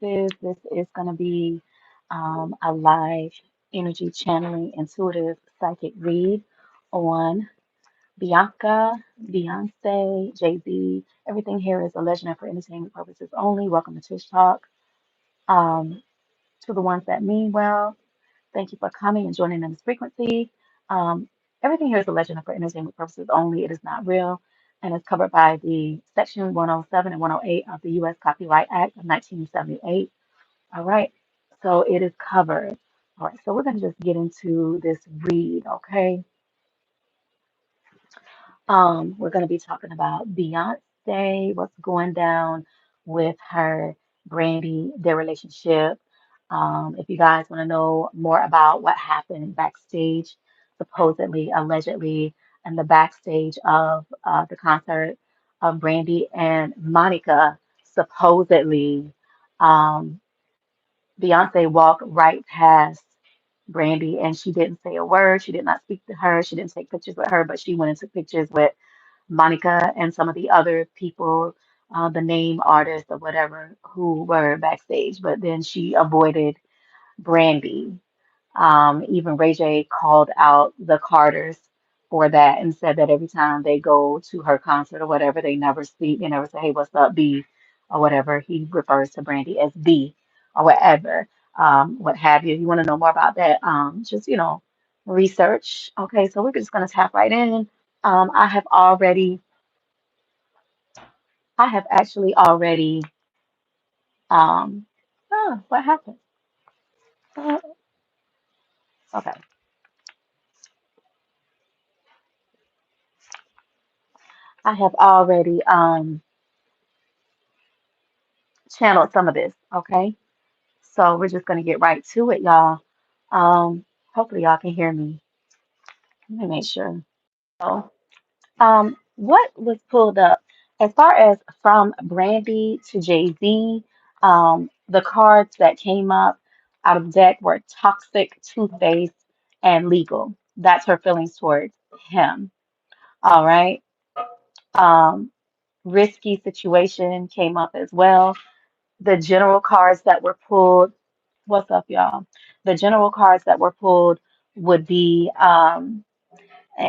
This is going to be a live energy channeling intuitive psychic read on Bianca, Beyonce, Jay-Z. Everything here is a legend and for entertainment purposes only. Welcome to Tish Talk. Um, to the ones that mean well, thank you for coming and joining in this frequency. Um, Everything here is a legend and for entertainment purposes only. It is not real and is covered by the Section 107 and 108 of the U.S. Copyright Act of 1978. All right. So it is covered. All right. So we're going to just get into this read. Okay. We're going to be talking about Beyonce, what's going down with her, Brandy, their relationship. If you guys want to know more about what happened backstage, supposedly, allegedly, and the backstage of the concert of Brandy and Monica, supposedly, um, Beyonce walked right past Brandy and she didn't say a word. She did not speak to her. She didn't take pictures with her, but she went and took pictures with Monica and some of the other people, the name artists or whatever, who were backstage. But then she avoided Brandy. Even Ray J called out the Carters for that and said that every time they go to her concert or whatever, they never speak, they never say, "Hey, what's up, B?" or whatever. He refers to Brandy as B or whatever, what have you. If you want to know more about that, just, research. Okay, so we're just going to tap right in. Um, I have already, I have actually already, um, what happened? Uh, okay, I have already channeled some of this. Okay. So we're just gonna get right to it, y'all. Um, Hopefully y'all can hear me. Let me make sure. So, what was pulled up as far as from Brandy to Jay-Z, the cards that came up out of deck were toxic, two-faced, and legal. That's her feelings towards him. All right. Um, Risky situation came up as well. The general cards that were pulled. What's up, y'all? The general cards that were pulled would be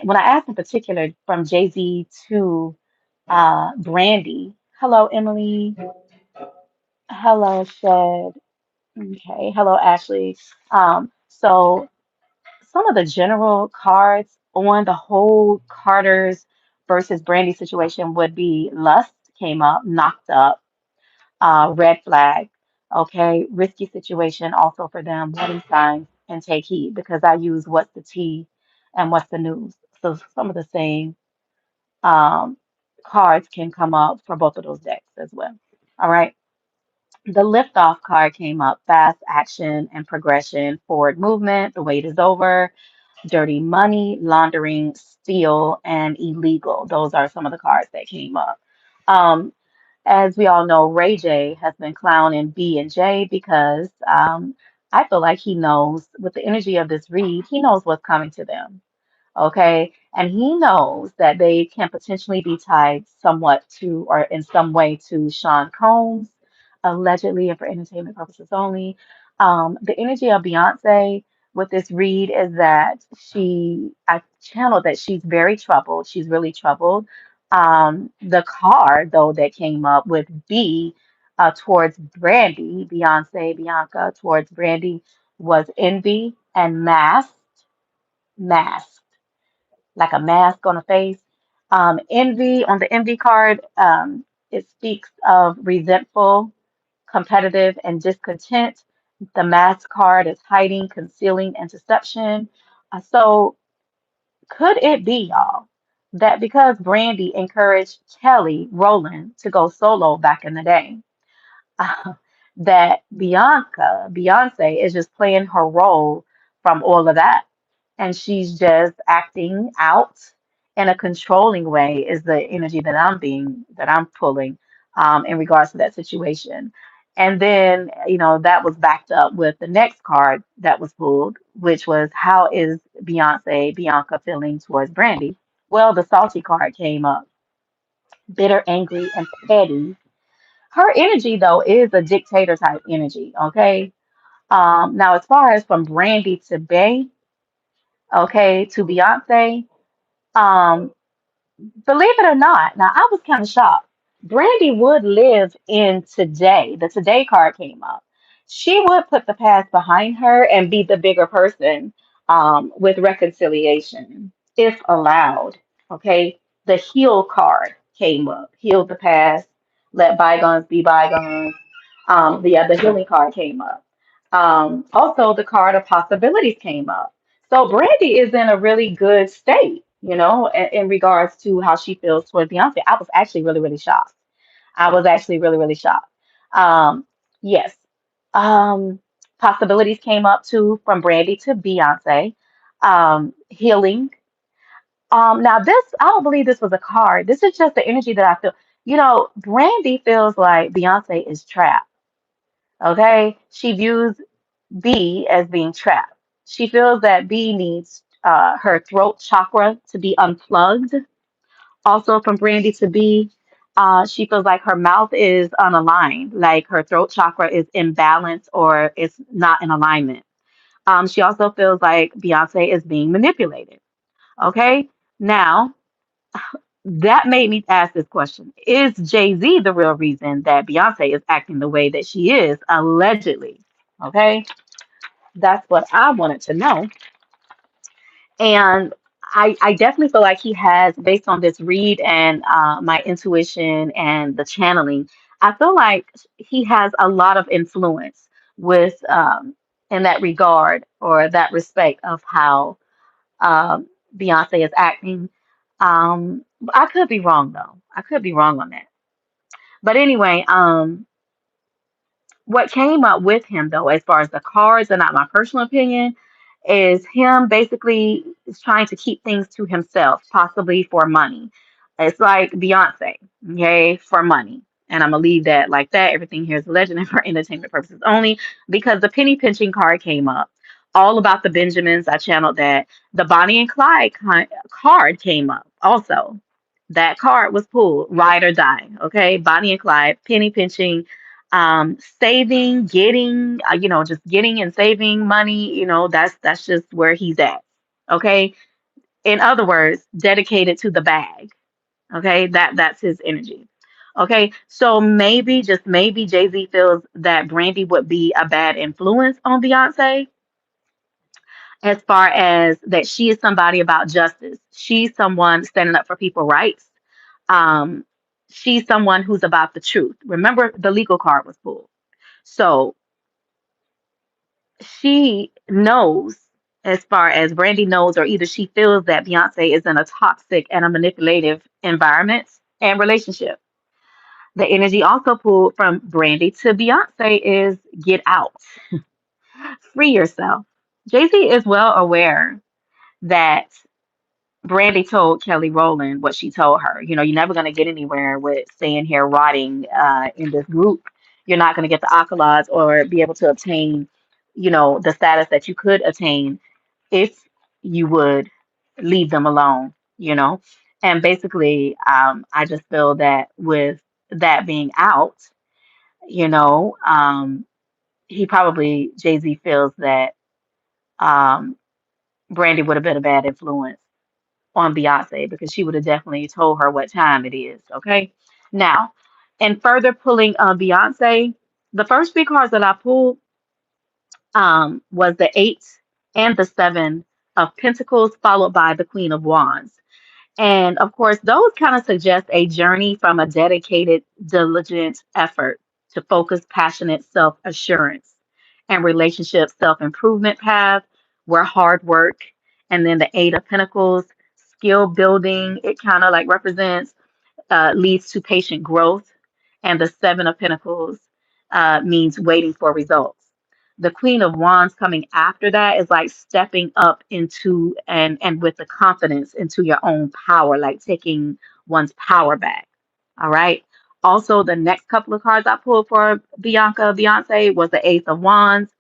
when I asked in particular from Jay-Z to Brandy. Hello, Emily. Hello, Shed. Okay. Hello, Ashley. So some of the general cards on the whole Carter's versus Brandy situation would be lust came up, knocked up, red flag. Okay, risky situation also for them, warning signs, and take heed because I use what's the tea and what's the news. So some of the same um, cards can come up for both of those decks as well. All right. The liftoff card came up fast action and progression, forward movement, the wait is over, dirty money, laundering, steal, and illegal. Those are some of the cards that came up. Um, as we all know, Ray J has been clowning B and J because I feel like he knows with the energy of this read, he knows what's coming to them. Okay. And he knows that they can potentially be tied somewhat to or in some way to Sean Combs, allegedly and for entertainment purposes only. The energy of Beyonce with this read is that I channeled that she's very troubled. She's really troubled. The card, though, that came up with B towards Brandy, Beyonce, Bianca, towards Brandy was envy and mask like a mask on a face. Envy on the envy card, it speaks of resentful, competitive, and discontent. The mask card is hiding, concealing, and deception. So could it be, y'all, that because Brandy encouraged Kelly Rowland to go solo back in the day, that Beyonce, is just playing her role from all of that. And she's just acting out in a controlling way is the energy that I'm pulling in regards to that situation. And then, that was backed up with the next card that was pulled, which was how is Bianca feeling towards Brandy? Well, the salty card came up, bitter, angry, and petty. Her energy though is a dictator type energy, okay? Now as far as from Brandy to Bay, okay, to Beyonce, um, believe it or not, now I was kind of shocked. Brandy would live in today. The today card came up. She would put the past behind her and be the bigger person with reconciliation, if allowed. Okay. The heal card came up. Heal the past, let bygones be bygones. The healing card came up. Also, the card of possibilities came up. So Brandy is in a really good state, in regards to how she feels towards Beyonce. I was actually really, really shocked. I was actually really, really shocked. Um, yes. Um, Possibilities came up too from Brandy to Beyonce. Healing. Now this, I don't believe this was a card. This is just the energy that I feel. Brandy feels like Beyonce is trapped. Okay. She views B as being trapped. She feels that B needs her throat chakra to be unplugged. Also, from Brandy to B, she feels like her mouth is unaligned, like her throat chakra is imbalanced or it's not in alignment. She also feels like Beyonce is being manipulated. Okay, now that made me ask this question: is Jay Z the real reason that Beyonce is acting the way that she is, allegedly? Okay, that's what I wanted to know. And I definitely feel like he has, based on this read and my intuition and the channeling, I feel like he has a lot of influence with, in that regard or that respect of how um, Beyonce is acting. I could be wrong though. I could be wrong on that. But anyway, what came up with him though, as far as the cards, and not my personal opinion, is him basically is trying to keep things to himself, possibly for money. It's like Beyonce, okay, for money. And I'm gonna leave that like that. Everything here is a legend and for entertainment purposes only, because the penny pinching card came up. All about the Benjamins. I channeled that. The Bonnie and Clyde card came up also. That card was pulled, ride or die. Okay, Bonnie and Clyde, penny pinching, saving, getting, just getting and saving money, that's just where he's at. Okay. In other words, dedicated to the bag. Okay. That's his energy. Okay. So maybe, just maybe, Jay-Z feels that Brandy would be a bad influence on Beyonce, as far as that she is somebody about justice. She's someone standing up for people's rights. Um, she's someone who's about the truth. Remember, the legal card was pulled. So she knows, as far as Brandy knows, or either she feels that Beyonce is in a toxic and a manipulative environment and relationship. The energy also pulled from Brandy to Beyonce is get out, free yourself. Jay Z is well aware that Brandy told Kelly Rowland what she told her. You're never going to get anywhere with staying here rotting in this group. You're not going to get the accolades or be able to obtain, the status that you could attain if you would leave them alone. And basically, I just feel that with that being out, you know, um, Jay Z feels that um, Brandy would have been a bad influence on Beyonce, because she would have definitely told her what time it is. Okay. Now, and further pulling on Beyonce, the first three cards that I pulled was the Eight and the Seven of Pentacles, followed by the Queen of Wands. And of course, those kind of suggest a journey from a dedicated, diligent effort to focus, passionate self assurance and relationship self improvement path, where hard work, and then the Eight of Pentacles, skill building, it kind of like represents, leads to patient growth, and the Seven of Pentacles means waiting for results. The Queen of Wands coming after that is like stepping up into, and with the confidence into your own power, like taking one's power back. All right. Also, the next couple of cards I pulled for Beyonce was the Ace of Wands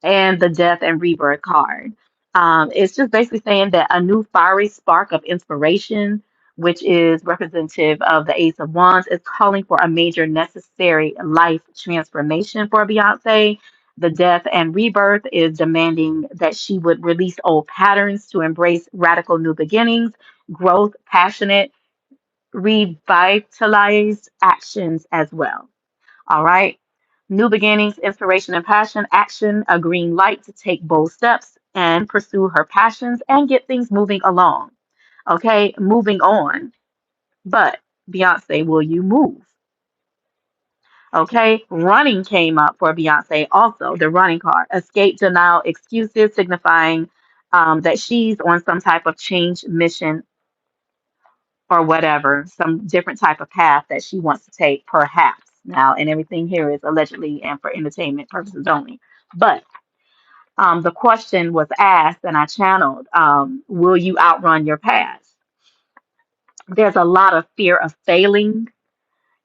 and the Death and Rebirth card. It's just basically saying that a new fiery spark of inspiration which is representative of the Ace of Wands, is calling for a major necessary life transformation for Beyonce. The death and rebirth is demanding that she would release old patterns to embrace radical new beginnings, growth, passionate, revitalized actions as well. All right. New beginnings, inspiration and passion, action, a green light to take bold steps and pursue her passions and get things moving along. Okay, moving on. But Beyonce, will you move? Okay, running came up for Beyonce also, the running card. Escape, denial, excuses, signifying that she's on some type of change mission or whatever, some different type of path that she wants to take, perhaps. Now, and everything here is allegedly and for entertainment purposes only. But the question was asked, and I channeled, will you outrun your past? There's a lot of fear of failing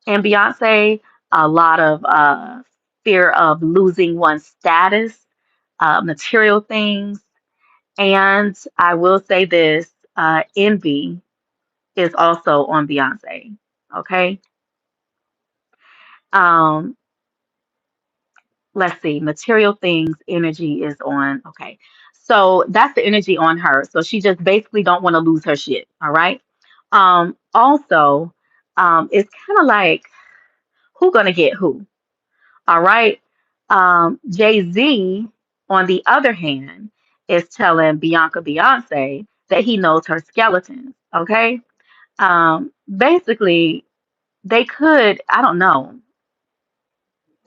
in Beyonce, a lot of fear of losing one's status, material things. And I will say this, envy is also on Beyonce. Okay. Um, let's see, material things, energy is on. Okay. So that's the energy on her. So she just basically don't want to lose her shit. All right. Also, it's kind of like who gonna get who? All right. Jay-Z, on the other hand, is telling Bianca Beyonce that he knows her skeletons. Okay. Basically, they could, I don't know,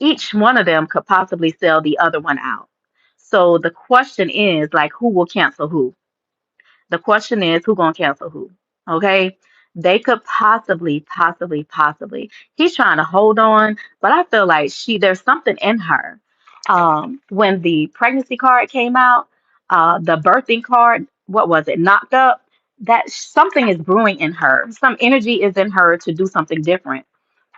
each one of them could possibly sell the other one out. So the question is like who will cancel who? The question is who gonna cancel who? Okay. They could possibly. He's trying to hold on, but I feel like there's something in her. When the pregnancy card came out, the birthing card, what was it, knocked up? That something is brewing in her. Some energy is in her to do something different,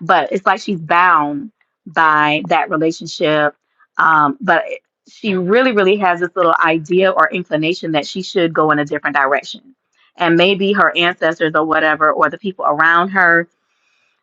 but it's like she's bound by that relationship. But she really has this little idea or inclination that she should go in a different direction. And maybe her ancestors or whatever, or the people around her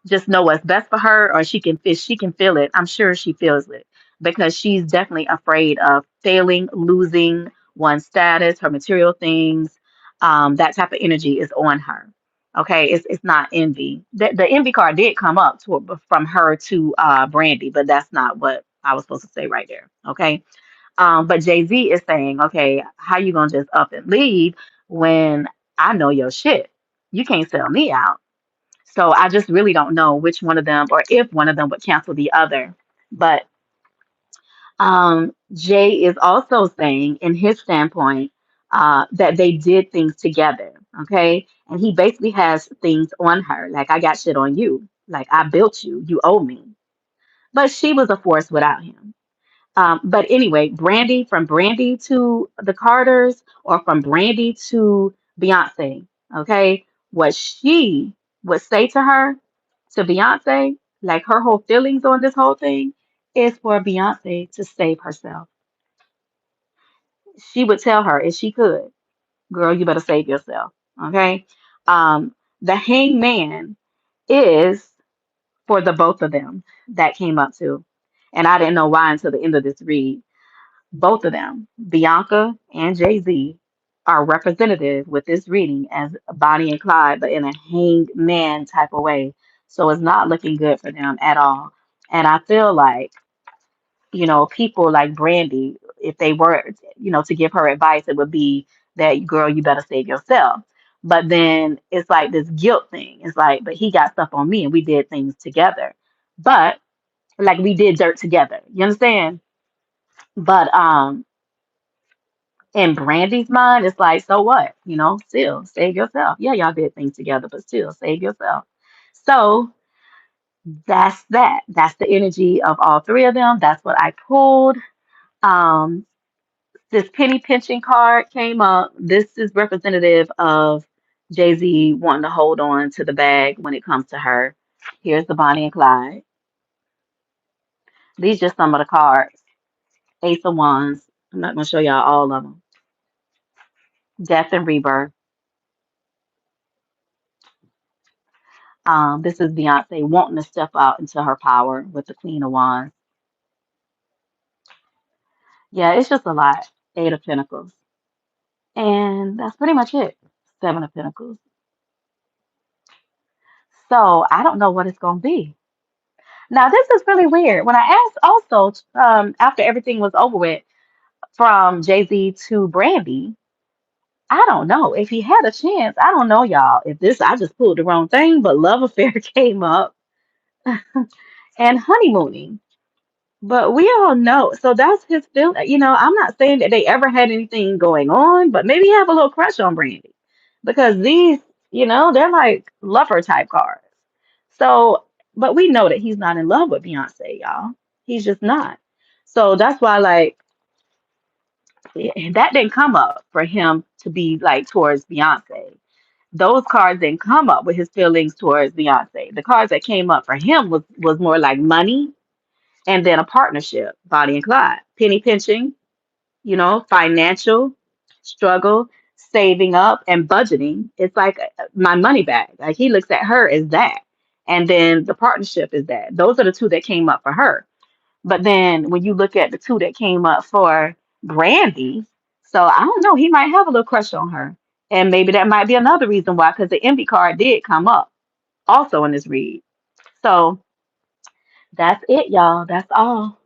just know what's best for her, or she can feel it. I'm sure she feels it because she's definitely afraid of failing, losing one's status, her material things. That type of energy is on her. Okay, it's not envy. The envy card did come up from her to Brandy, but that's not what I was supposed to say right there. Okay, but Jay Z is saying, okay, how you gonna just up and leave when I know your shit? You can't sell me out. So I just really don't know which one of them or if one of them would cancel the other. But Jay is also saying, in his standpoint, that they did things together. Okay. And he basically has things on her. Like, I got shit on you. Like, I built you. You owe me. But she was a force without him. But anyway, Brandy, from Brandy to the Carters or from Brandy to Beyonce, okay, what she would say to her, to Beyonce, like her whole feelings on this whole thing, is for Beyonce to save herself. She would tell her if she could, girl, you better save yourself, okay? The hangman is for the both of them that came up to. And I didn't know why until the end of this read. Both of them, Bianca and Jay Z, are representative with this reading as Bonnie and Clyde, but in a hanged man type of way. So it's not looking good for them at all. And I feel like, people like Brandy, if they were, to give her advice, it would be that, girl, you better save yourself. But then it's like this guilt thing. It's like, but he got stuff on me and we did things together. But like we did dirt together. You understand? But in Brandy's mind, it's like, so what? Still save yourself. Yeah, y'all did things together, but still save yourself. So that's that. That's the energy of all three of them. That's what I pulled. Um, this penny pinching card came up. This is representative of Jay-Z wanting to hold on to the bag when it comes to her. Here's the Bonnie and Clyde. These just some of the cards. Ace of Wands. I'm not gonna show y'all all of them. Death and Rebirth. This is Beyonce wanting to step out into her power with the Queen of Wands. Yeah, it's just a lot. Eight of Pentacles. And that's pretty much it. Seven of Pentacles. So I don't know what it's going to be. Now, this is really weird. When I asked also, after everything was over with, from Jay-Z to Brandy, I don't know if he had a chance. I don't know, y'all. If this, I just pulled the wrong thing, but love affair came up and honeymooning. But we all know. So that's his feel. I'm not saying that they ever had anything going on, but maybe he have a little crush on Brandy because these, they're like lover type cards. So, but we know that he's not in love with Beyonce, y'all. He's just not. So that's why, like, that didn't come up for him to be like towards Beyonce. Those cards didn't come up with his feelings towards Beyonce. The cards that came up for him was more like money and then a partnership, Bonnie and Clyde, penny pinching, financial struggle, saving up and budgeting. It's like my money bag. Like he looks at her as that. And then the partnership is that. Those are the two that came up for her. But then when you look at the two that came up for Brandy, so I don't know, he might have a little crush on her. And maybe that might be another reason why, because the envy card did come up also in this read. So that's it, y'all. That's all.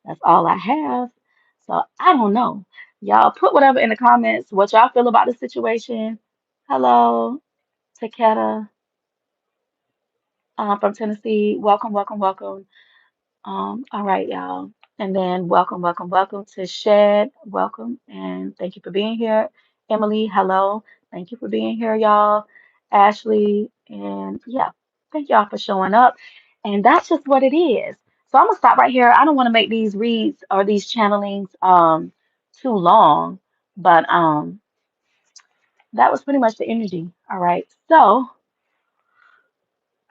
That's all I have. So I don't know. Y'all put whatever in the comments, what y'all feel about the situation. Hello, Takeda, from Tennessee. Welcome, welcome, welcome. All right, y'all. And then welcome, welcome, welcome to Shed. Welcome and thank you for being here. Emily, hello. Thank you for being here, y'all. Ashley, and yeah, thank y'all for showing up. And that's just what it is. So I'm gonna stop right here. I don't want to make these reads or these channelings too long, but that was pretty much the energy. All right. So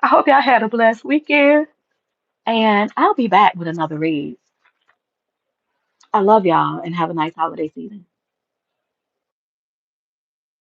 I hope y'all had a blessed weekend and I'll be back with another read. I love y'all and have a nice holiday season.